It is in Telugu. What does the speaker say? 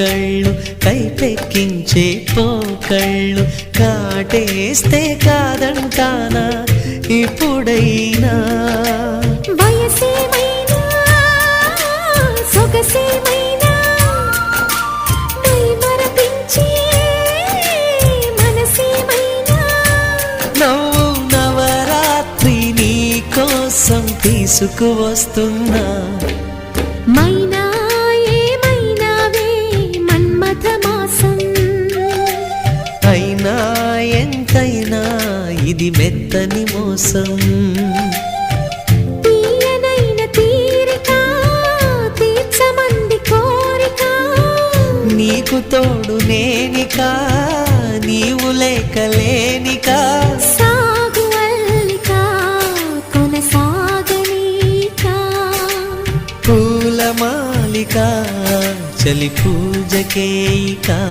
కళ్ళు కైపెక్కించే పోకళ్ళు కాటేస్తే కాదంటానా ఇప్పుడైనా వయసేమైనా సొగసేమైనా మరపించే మనసేమైనా నవ్వు నవరాత్రి నీ కోసం తీసుకువస్తున్నా మైనా ఏమైనావే మన్మథ మాసం అయినా ఎంతైనా ఇది మెత్తని మోసం తీయనైన తీరిక తీర్చమంది కోరిక నీకు తోడు నేనిక నీవు లేకలేనిక సాగు అల్లిక కొనసాగనీక పూల మాలిక చలి పూజకేయిక